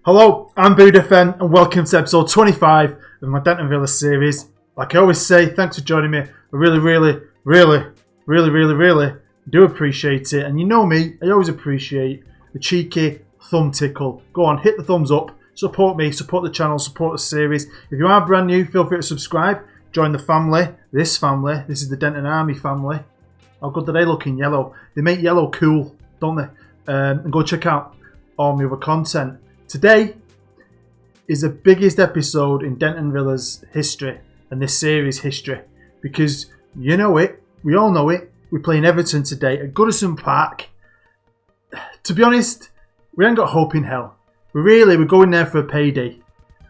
Hello, I'm BOODFM and welcome to episode 25 of my Denton Villa series. Like I always say, thanks for joining me. I really do appreciate it. And you know me, I always appreciate the cheeky thumb tickle. Go on, hit the thumbs up, support me, support the channel, support the series. If you are brand new, feel free to subscribe, join the family. This is the Denton Army family. How good do they look in yellow? They make yellow cool, don't they? And go check out all my other content. Today is the biggest episode in Denton Villa's history and this series' history because you know it, we all know it, we're playing Everton today at Goodison Park. To be honest, we ain't got hope in hell. We're going there for a payday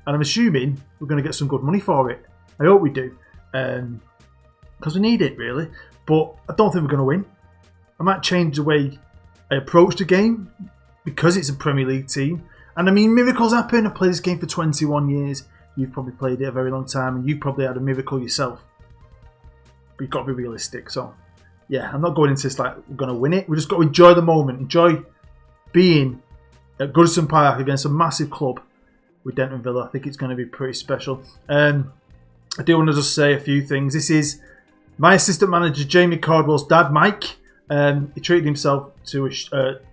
and I'm assuming we're going to get some good money for it. I hope we do because we need it really, but I don't think we're going to win. I might change the way I approach the game because it's a Premier League team. And I mean, miracles happen. I've played this game for 21 years. You've probably played it a very long time and you probably had a miracle yourself. But you've got to be realistic. So, yeah, I'm not going into this like we're going to win it. We've just got to enjoy the moment. Enjoy being at Goodison Park against a massive club with Denton Villa. I think it's going to be pretty special. I do want to just say a few things. This is my assistant manager, Jamie Cardwell's dad, Mike. He treated himself to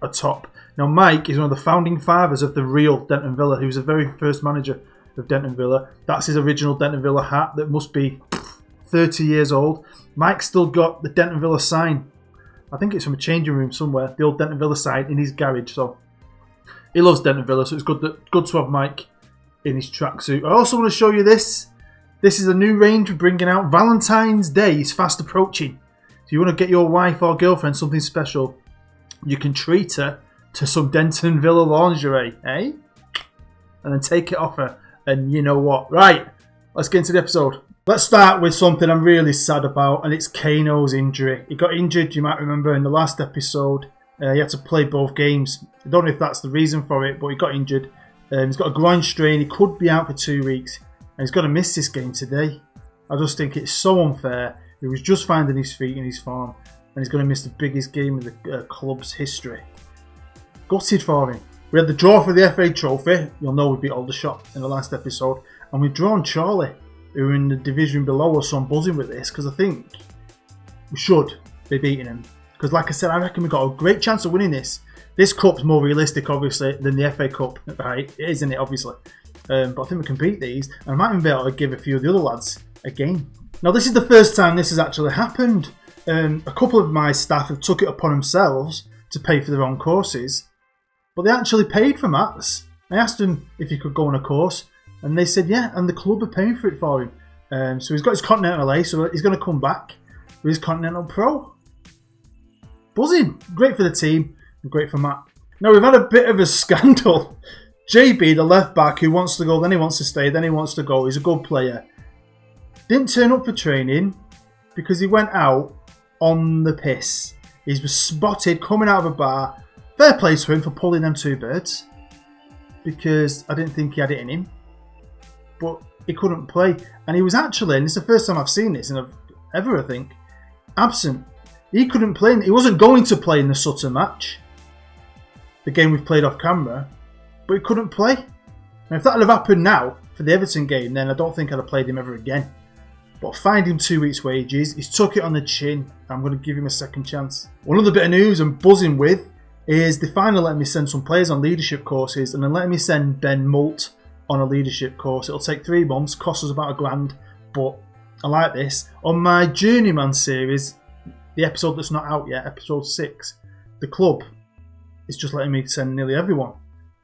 a top. Now, Mike is one of the founding fathers of the real Denton Villa. He was the very first manager of Denton Villa. That's his original Denton Villa hat that must be 30 years old. Mike's still got the Denton Villa sign. I think it's from a changing room somewhere. The old Denton Villa sign in his garage. So he loves Denton Villa, so it's good to have Mike in his tracksuit. I also want to show you this. This is a new range we're bringing out. Valentine's Day is fast approaching. If you want to get your wife or girlfriend something special, you can treat her to some Denton Villa lingerie, eh? And then take it off her. And you know what? Right, let's get into the episode. Let's start with something I'm really sad about, and it's Kano's injury. He got injured, you might remember, in the last episode. He had to play both games. I don't know if that's the reason for it, but he got injured. He's got a groin strain. He could be out for 2 weeks. And he's got to miss this game today. I just think it's so unfair. He was just finding his feet in his form. And he's going to miss the biggest game of the club's history. Gutted for him. We had the draw for the FA Trophy. You'll know we beat Aldershot in the last episode. And we've drawn Chorley, who are in the division below us. So I'm buzzing with this because I think we should be beating him. Because like I said, I reckon we've got a great chance of winning this. This cup's more realistic, obviously, than the FA Cup. Right? It is, isn't it, obviously. But I think we can beat these. And I might even be able to give a few of the other lads a game. Now, this is the first time this has actually happened. A couple of my staff have took it upon themselves to pay for their own courses. But they actually paid for Matt's. I asked him if he could go on a course, and they said yeah, and the club are paying for it for him. So he's got his Continental A, so he's going to come back with his Continental Pro. Buzzing. Great for the team, and great for Matt. Now, we've had a bit of a scandal. JB, the left back, who wants to go, then he wants to stay, then he wants to go. He's a good player. Didn't turn up for training because he went out on the piss. He was spotted coming out of a bar. Fair play to him for pulling them two birds because I didn't think he had it in him, but he couldn't play. And he was actually, and it's the first time I've seen this ever, I think, absent. He couldn't play. He wasn't going to play in the Sutton match, the game we've played off camera, but he couldn't play. And if that had happened now for the Everton game, then I don't think I'd have played him ever again. But find him 2 weeks' wages. He's took it on the chin. I'm going to give him a second chance. One other bit of news I'm buzzing with is they finally let me send some players on leadership courses, and then let me send Ben Moult on a leadership course. It'll take 3 months, cost us about £1,000, but I like this. On my Journeyman series, the episode that's not out yet, episode 6, the club is just letting me send nearly everyone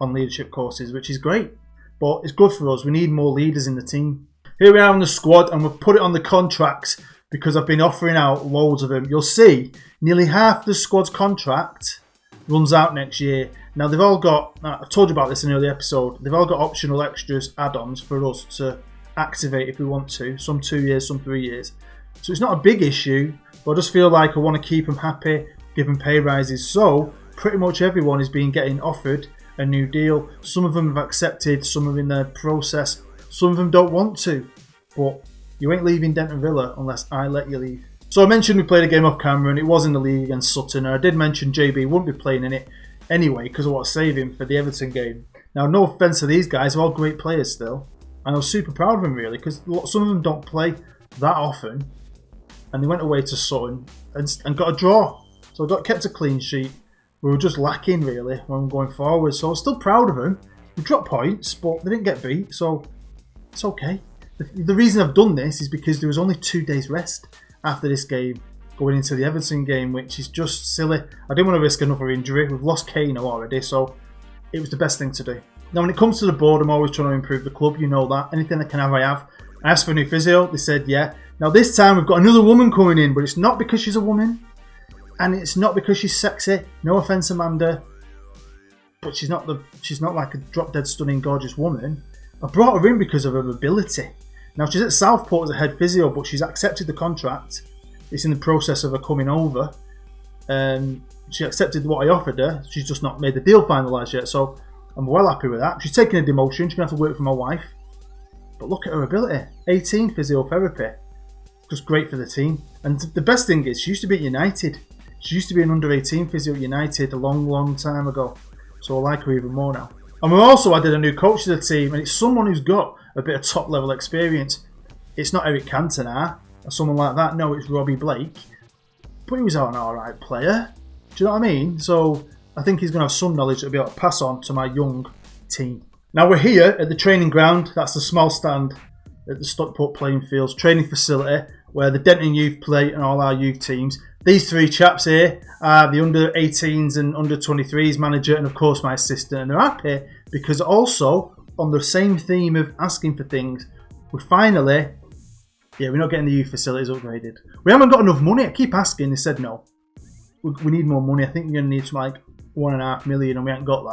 on leadership courses, which is great. But it's good for us. We need more leaders in the team. Here we are on the squad, and we've put it on the contracts because I've been offering out loads of them. You'll see nearly half the squad's contract runs out next year. Now, they've all got, I've told you about this in the earlier episode, they've all got optional extras, add-ons for us to activate if we want to. Some 2 years, some 3 years. So it's not a big issue, but I just feel like I want to keep them happy, give them pay rises. So pretty much everyone is getting offered a new deal. Some of them have accepted, some are in their process, some of them don't want to. But you ain't leaving Denton Villa unless I let you leave. So I mentioned we played a game off camera and it was in the league against Sutton. And I did mention JB wouldn't be playing in it anyway because I want to save him for the Everton game. Now, no offence to these guys, they're all great players still. And I was super proud of them, really, because some of them don't play that often. And they went away to Sutton and got a draw. So I kept a clean sheet. We were just lacking, really, when going forward. So I was still proud of them. We dropped points, but they didn't get beat, so it's okay. The reason I've done this is because there was only 2 days rest after this game going into the Everton game, which is just silly. I didn't want to risk another injury. We've lost Kano already, so it was the best thing to do. Now, when it comes to the board, I'm always trying to improve the club. You know that. Anything I can have, I have. I asked for a new physio. They said, yeah. Now, this time, we've got another woman coming in, but it's not because she's a woman. And it's not because she's sexy. No offence, Amanda. But she's not like a drop-dead stunning, gorgeous woman. I brought her in because of her ability. Now, she's at Southport as a head physio, but she's accepted the contract. It's in the process of her coming over. She accepted what I offered her. She's just not made the deal finalised yet, so I'm well happy with that. She's taking a demotion. She's going to have to work for my wife. But look at her ability. 18 physiotherapy. Just great for the team. And the best thing is, she used to be at United. She used to be an under-18 physio at United a long, long time ago. So I like her even more now. And we also added a new coach to the team, and it's someone who's got a bit of top-level experience. It's not Eric Cantona or someone like that. No, it's Robbie Blake. But he was an alright player. Do you know what I mean? So I think he's going to have some knowledge to be able to pass on to my young team. Now we're here at the training ground. That's the small stand at the Stockport playing fields training facility where the Denton youth play and all our youth teams. These 3 chaps here are the under-18s and under-23s manager and of course my assistant, and they're happy because also on the same theme of asking for things, we're not getting the youth facilities upgraded. We haven't got enough money. I keep asking. They said no. We need more money. I think we're going to need some like 1.5 million and we haven't got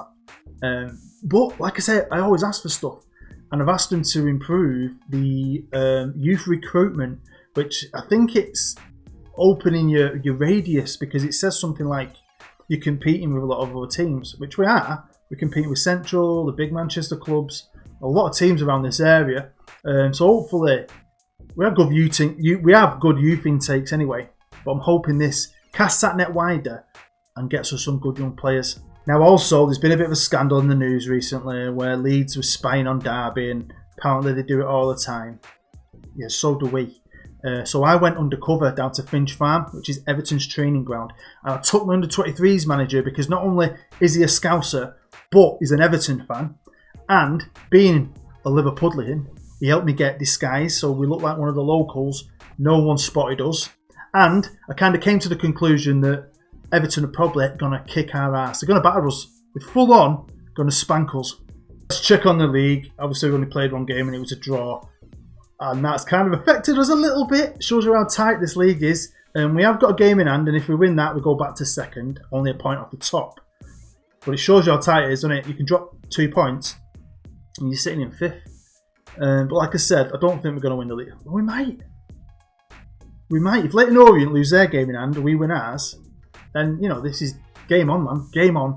that. But like I said, I always ask for stuff. And I've asked them to improve the youth recruitment, which I think it's opening your radius because it says something like you're competing with a lot of other teams, which we are. We're competing with Central, the big Manchester clubs, a lot of teams around this area. So hopefully we have good youth intakes anyway. But I'm hoping this casts that net wider and gets us some good young players. Now also, there's been a bit of a scandal in the news recently where Leeds was spying on Derby and apparently they do it all the time. Yeah, so do we. So I went undercover down to Finch Farm, which is Everton's training ground. And I took my under-23s manager because not only is he a Scouser, but he's an Everton fan. And being a Liverpudlian, he helped me get disguised so we look like one of the locals. No one spotted us. And I kind of came to the conclusion that Everton are probably going to kick our ass. They're going to batter us. They're full on going to spank us. Let's check on the league. Obviously, we only played one game and it was a draw. And that's kind of affected us a little bit. Shows you how tight this league is. And we have got a game in hand, and if we win that, we go back to second. Only a point off the top. But it shows you how tight it is, doesn't it? You can drop 2 points, and you're sitting in 5th. But like I said, I don't think we're going to win the league. We might. We might. If Leyton Orient lose their game in hand, and we win ours, then, you know, this is game on, man. Game on.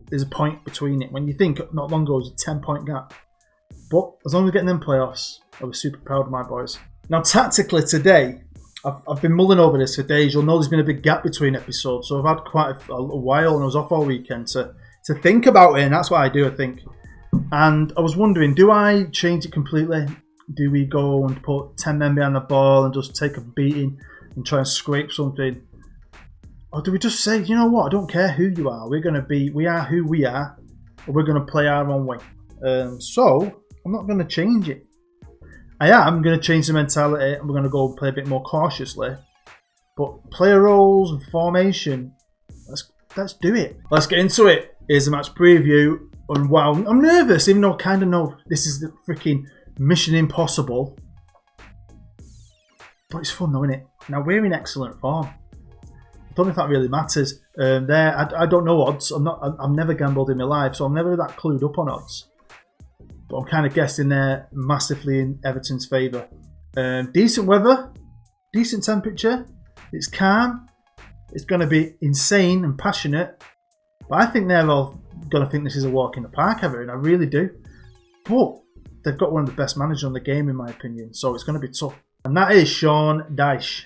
There's a point between it. When you think not long ago it was a 10-point gap. But as long as we're getting them playoffs, I was super proud of my boys. Now, tactically today, I've been mulling over this for days. You'll know there's been a big gap between episodes. So I've had quite a while and I was off all weekend to think about it. And that's what I do, I think. And I was wondering, do I change it completely? Do we go and put 10 men behind the ball and just take a beating and try and scrape something? Or do we just say, you know what, I don't care who you are. We are who we are. And we're going to play our own way. So I'm not going to change it. I am going to change the mentality and we're going to go play a bit more cautiously. But player roles and formation, let's do it. Let's get into it. Here's the match preview. And wow, I'm nervous even though I kind of know this is the freaking mission impossible. But it's fun though, isn't it? Now we're in excellent form. I don't know if that really matters. I don't know odds. I've never gambled in my life, so I'm never that clued up on odds. But I'm kind of guessing they're massively in Everton's favour. Decent weather, decent temperature. It's calm. It's going to be insane and passionate. But I think they're all going to think this is a walk in the park, Everton. I really do. But they've got one of the best managers on the game, in my opinion. So it's going to be tough. And that is Sean Dyche.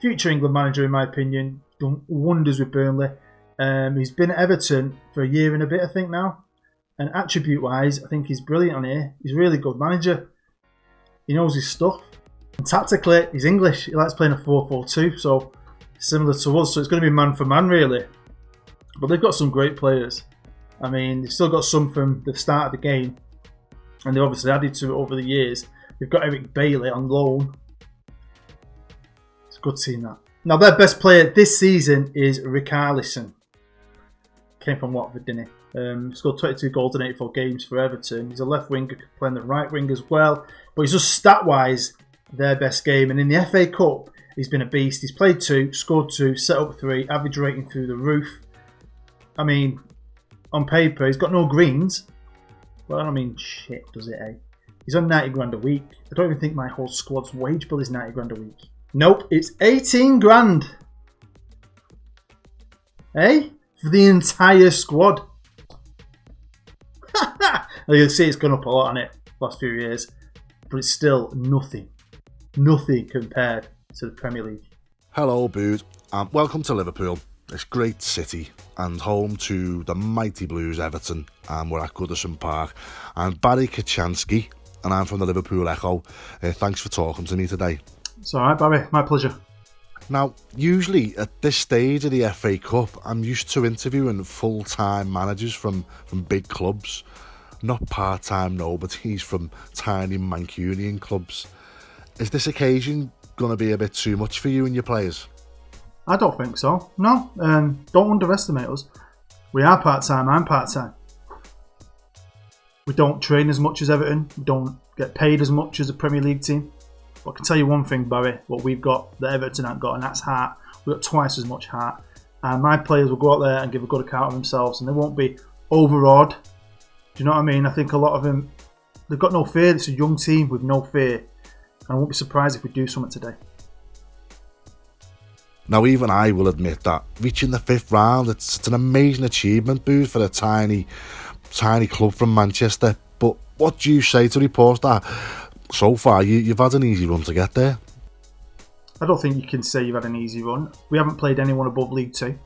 Future England manager, in my opinion. Done wonders with Burnley. He's been at Everton for a year and a bit, I think, now. And attribute-wise, I think he's brilliant on here. He's a really good manager. He knows his stuff. And tactically, he's English. He likes playing a 4-4-2, so similar to us. So it's going to be man for man, really. But they've got some great players. I mean, they've still got some from the start of the game. And they've obviously added to it over the years. They've got Eric Bailey on loan. It's a good team, that. Now, their best player this season is Richarlison. Came from Watford, didn't he? Scored 22 goals in 84 games for Everton. He's a left winger, playing the right wing as well. But he's just stat-wise their best game. And in the FA Cup, he's been a beast. He's played 2, scored 2, set up 3, average rating through the roof. I mean, on paper, he's got no greens. Well, I don't mean shit, does it, eh? He's on 90 grand a week. I don't even think my whole squad's wage bill is 90 grand a week. Nope, it's 18 grand. Eh? For the entire squad. You'll see it's gone up a lot on it last few years. But it's still nothing. Nothing compared to the Premier League. Hello, Bood, and welcome to Liverpool. This great city and home to the mighty Blues Everton, and we're at Goodison Park. I'm Barry Kachansky, and I'm from the Liverpool Echo. Thanks for talking to me today. It's alright, Barry. My pleasure. Now, usually at this stage of the FA Cup, I'm used to interviewing full-time managers from big clubs, not part-time nobodies from tiny Mancunian clubs. Is this occasion going to be a bit too much for you and your players? I don't think so. No, don't underestimate us. We are part-time, I'm part-time. We don't train as much as Everton. We don't get paid as much as a Premier League team. But I can tell you one thing, Barry, what we've got that Everton haven't got, and that's heart. We've got twice as much heart. And my players will go out there and give a good account of themselves, and they won't be overawed. Do you know what I mean? I think a lot of them, they've got no fear. It's a young team with no fear. And I won't be surprised if we do something today. Now, even I will admit that reaching the 5th round, it's an amazing achievement, Boo, for a tiny club from Manchester. But what do you say to reports that so far you've had an easy run to get there? I don't think you can say you've had an easy run. We haven't played anyone above League 2.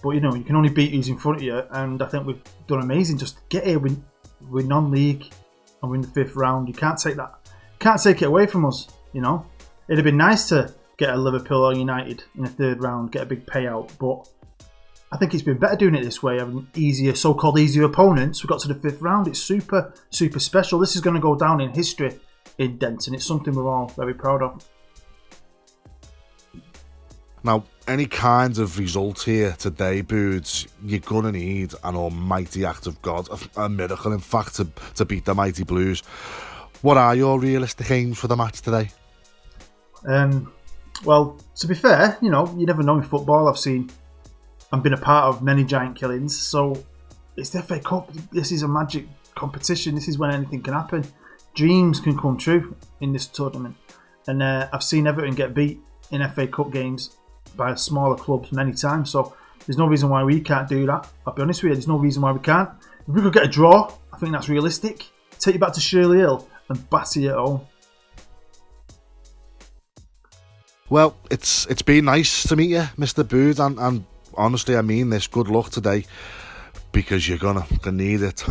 But, you know, you can only beat who's in front of you. And I think we've done amazing just to get here. We're non-league and we're in the 5th round. You can't take that. Can't take it away from us, you know. It'd have been nice to get a Liverpool or United in the 3rd round, get a big payout. But I think it's been better doing it this way, having easier, so-called easier opponents. We got to the 5th round. It's super, super special. This is going to go down in history in Denton. It's something we're all very proud of. Now, any kind of result here today, Boods, you're going to need an almighty act of God, a miracle, in fact, to beat the mighty Blues. What are your realistic aims for the match today? Well, to be fair, you know, you never know in football. I've been a part of many giant killings, so it's the FA Cup. This is a magic competition. This is when anything can happen. Dreams can come true in this tournament. And I've seen Everton get beat in FA Cup games by smaller clubs many times, so there's no reason why we can't do that. I'll be honest with you, there's no reason why we can't. If we could get a draw, I think that's realistic. Take you back to Shirley Hill and batter you at home. Well, it's been nice to meet you, Mr. Bood, and honestly, I mean this. Good luck today, because you're gonna need it.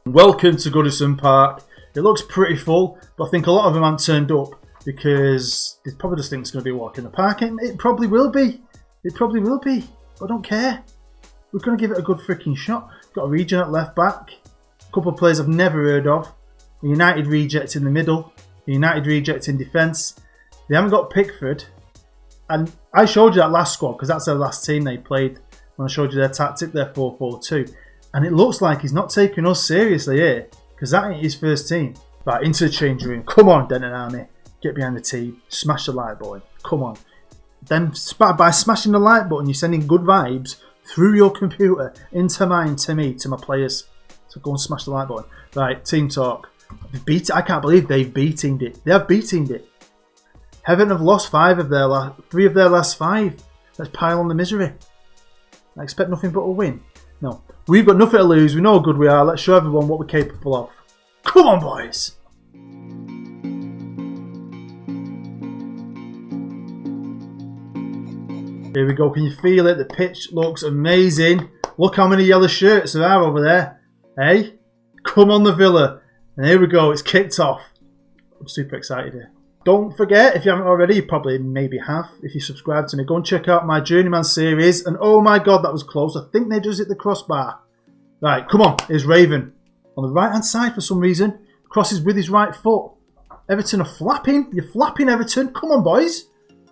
Welcome to Goodison Park. It looks pretty full, but I think a lot of them haven't turned up because they probably just think it's going to be a walk in the park. It probably will be. It probably will be. I don't care. We're going to give it a good freaking shot. Got a regen at left back. A couple of players I've never heard of. A United reject in the middle. A United reject in defence. They haven't got Pickford. And I showed you that last squad because that's their last team they played when I showed you their tactic, their 4-4-2. And it looks like he's not taking us seriously here because that ain't his first team. Right, into the change room. Come on, Denton Army. Get behind the team. Smash the like button. Come on. Then by smashing the like button, you're sending good vibes through your computer into mine, to me, to my players. So go and smash the like button. Right, team talk. I can't believe they've B-teamed it. They have B-teamed it. Heaven have lost 3 of their last 5. Let's pile on the misery. I expect nothing but a win. No, we've got nothing to lose. We know how good we are. Let's show everyone what we're capable of. Come on, boys. Here we go. Can you feel it? The pitch looks amazing. Look how many yellow shirts there are over there. Hey? Come on, the Villa. And here we go. It's kicked off. I'm super excited here. Don't forget, if you haven't already, you probably maybe have. If you subscribe to me, go and check out my Journeyman series. And oh my God, that was close. I think they just hit the crossbar. Right, come on. Here's Raven. On the right-hand side for some reason. Crosses with his right foot. Everton are flapping. You're flapping, Everton. Come on, boys.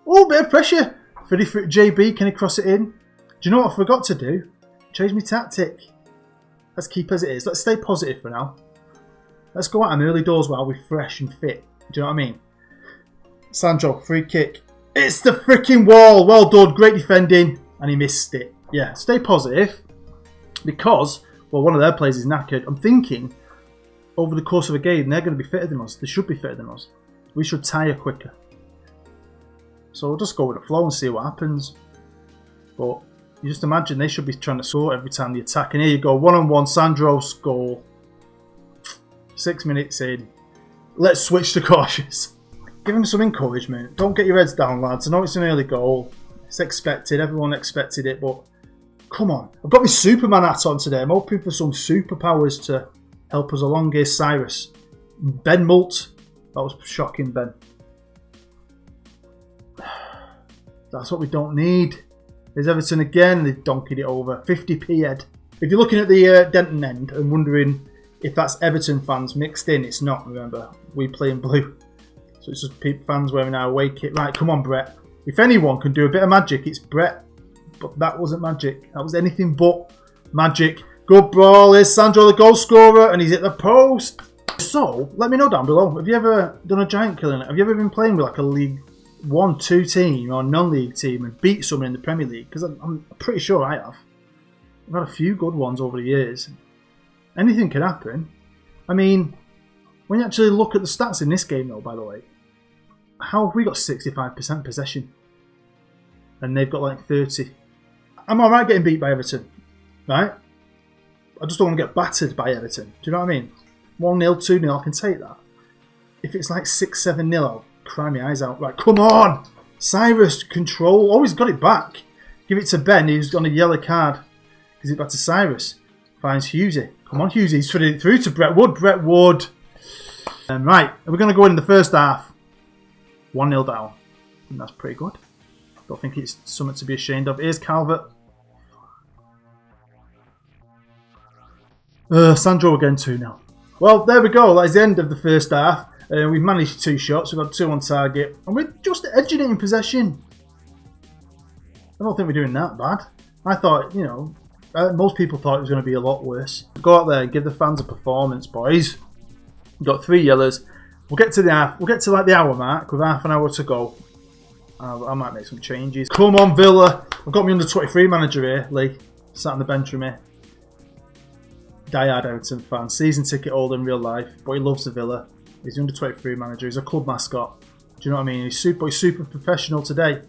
Oh, bit of pressure. Ready for JB. Can he cross it in? Do you know what I forgot to do? Change my tactic. Let's keep as it is. Let's stay positive for now. Let's go at them early doors while we're fresh and fit. Do you know what I mean? Sandro, free kick. It's the freaking wall. Well done. Great defending. And he missed it. Yeah, stay positive. Because, well, one of their players is knackered. I'm thinking, over the course of a game, they're going to be fitter than us. They should be fitter than us. We should tire quicker. So we'll just go with the flow and see what happens. But you just imagine they should be trying to score every time they attack. And here you go, one-on-one, Sandro's goal. 6 minutes in. Let's switch to cautious. Give him some encouragement. Don't get your heads down, lads. I know it's an early goal. It's expected. Everyone expected it, but come on. I've got my Superman hat on today. I'm hoping for some superpowers to help us along here. Cyrus. Ben Mult. That was shocking, Ben. That's what we don't need. There's Everton again. They've donkeyed it over. 50p head. If you're looking at the Denton end and wondering if that's Everton fans mixed in, it's not, remember. We play in blue. So it's just fans wearing our away kit. Right, come on, Brett. If anyone can do a bit of magic, it's Brett. But that wasn't magic. That was anything but magic. Good ball. Here's Sandro, the goal scorer, and he's at the post. So, let me know down below. Have you ever done a giant killing? Have you ever been playing with like a League 1, 2 team or non-league team and beat someone in the Premier League? Because I'm pretty sure I have. I've had a few good ones over the years. Anything can happen. I mean, when you actually look at the stats in this game though, by the way, how have we got 65% possession? And they've got like 30. I'm alright getting beat by Everton, right? I just don't want to get battered by Everton. Do you know what I mean? 1-0, 2-0, I can take that. If it's like 6-7-0, I'll cry my eyes out. Right, come on! Cyrus, control. Oh, he's got it back. Give it to Ben, who's on a yellow card. Gives it back to Cyrus. Finds Hughesy. Come on, Hughesy. He's putting it through to Brett Wood. Brett Wood. Right, we're going to go in the first half. 1-0 down. And that's pretty good. Don't think it's something to be ashamed of. Here's Calvert. Sandro again 2-0. Well, there we go. That is the end of the first half. We've managed 2 shots. We've got 2 on target. And we're just edging it in possession. I don't think we're doing that bad. I thought, you know, most people thought it was going to be a lot worse. Go out there and give the fans a performance, boys. We've got 3 yellows. We'll get to the half. We'll get to like the hour mark with half an hour to go. I might make some changes. Come on, Villa. I've got my under 23 manager here, Lee. Sat on the bench with me. Die-hard Everton fan. Season ticket holder in real life. But he loves the Villa. He's the under 23 manager. He's a club mascot. Do you know what I mean? He's super professional today.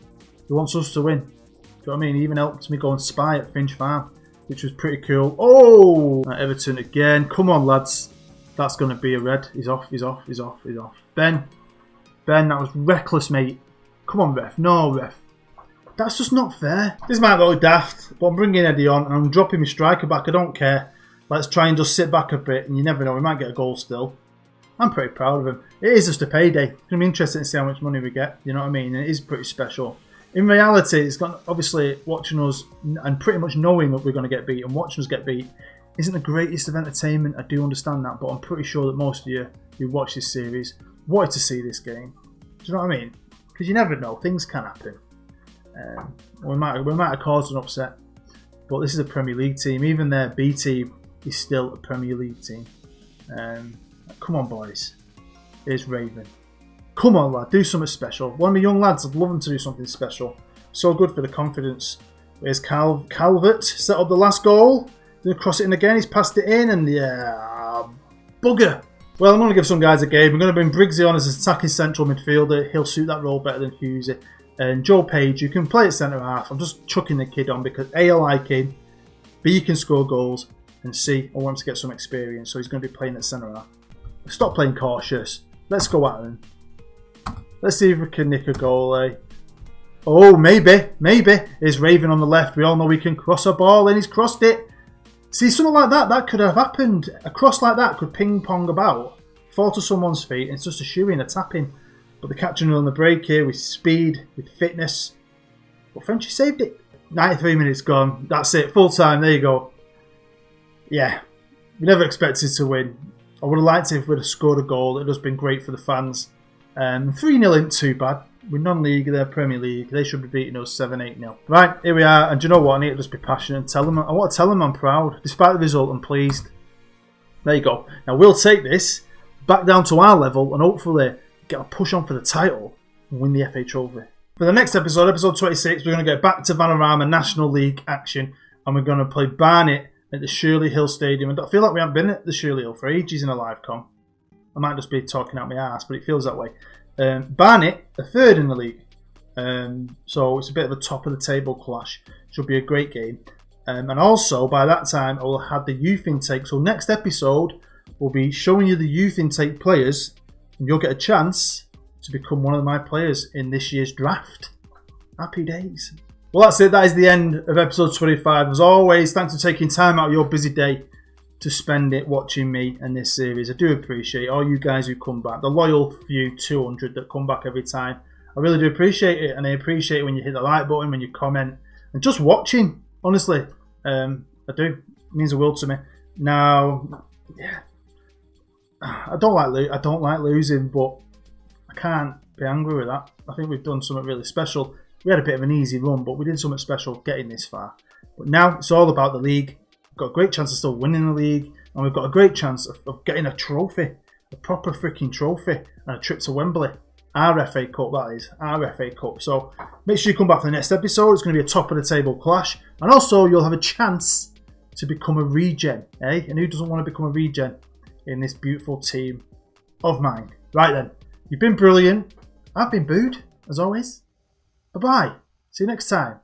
He wants us to win. Do you know what I mean? He even helped me go and spy at Finch Farm, which was pretty cool. Oh! Everton again. Come on, lads. That's going to be a red. He's off. Ben, that was reckless, mate. Come on, ref. No, ref. That's just not fair. This might look daft, but I'm bringing Eddie on and I'm dropping my striker back. I don't care. Let's try and just sit back a bit, and you never know. We might get a goal still. I'm pretty proud of him. It is just a payday. It's going to be interesting to see how much money we get. You know what I mean? And it is pretty special. In reality, it's got obviously watching us and pretty much knowing that we're going to get beat and watching us get beat isn't the greatest of entertainment. I do understand that, but I'm pretty sure that most of you who watch this series wanted to see this game. Do you know what I mean? Because you never know, things can happen. We might have caused an upset, but this is a Premier League team. Even their B team is still a Premier League team. Come on, boys. Here's Raven. Come on, lad, do something special. One of my young lads, I'd love him to do something special. So good for the confidence. Here's Calvert, set up the last goal. Gonna cross it in again, he's passed it in, and yeah, bugger. Well, I'm going to give some guys a game. I'm going to bring BILLZY on as an attacking central midfielder. He'll suit that role better than Hughesy. And Joe Page, you can play at centre half. I'm just chucking the kid on because A, I like him. B, he can score goals. And C, I want him to get some experience. So he's going to be playing at centre half. Stop playing cautious. Let's go at him. Let's see if we can nick a goal, eh? Oh, maybe. It's Raven on the left. We all know we can cross a ball, and he's crossed it. See, something like that could have happened. A cross like that could ping-pong about, fall to someone's feet, and it's just a shoe-in, a tap-in. But the catching on the break here with speed, with fitness. But Frenchie saved it. 93 minutes gone. That's it. Full time. There you go. Yeah. We never expected to win. I would have liked it if we'd have scored a goal. It would have been great for the fans. 3-0 isn't too bad. We're non-league, they're Premier League. They should be beating us 7-8-0. Right, here we are. And do you know what? I need to just be passionate and tell them. I want to tell them I'm proud. Despite the result, I'm pleased. There you go. Now we'll take this back down to our level and hopefully get a push on for the title and win the FA Trophy. For the next episode, episode 26, we're going to get back to Vanarama National League action. And we're going to play Barnet at the Shirley Hill Stadium. And I feel like we haven't been at the Shirley Hill for ages in a live com. I might just be talking out my arse, but it feels that way. Barnet are third in the league. So it's a bit of a top of the table clash. Should be a great game. And also, by that time, I will have the youth intake. So next episode, we'll be showing you the youth intake players. And you'll get a chance to become one of my players in this year's draft. Happy days. Well, that's it. That is the end of episode 25. As always, thanks for taking time out of your busy day to spend it watching me and this series. I do appreciate all you guys who come back. The loyal few 200 that come back every time. I really do appreciate it. And I appreciate it when you hit the like button, when you comment. And just watching, honestly. I do. It means the world to me. Now, yeah. I don't like losing, but I can't be angry with that. I think we've done something really special. We had a bit of an easy run, but we did something special getting this far. But now it's all about the league. We've got a great chance of still winning the league, and we've got a great chance of getting a trophy, a proper freaking trophy, and a trip to Wembley. Our FA Cup, that is. Our FA Cup. So make sure you come back for the next episode. It's going to be a top of the table clash. And also, you'll have a chance to become a regen. Eh? And who doesn't want to become a regen in this beautiful team of mine? Right then. You've been brilliant. I've been booed, as always. Bye-bye. See you next time.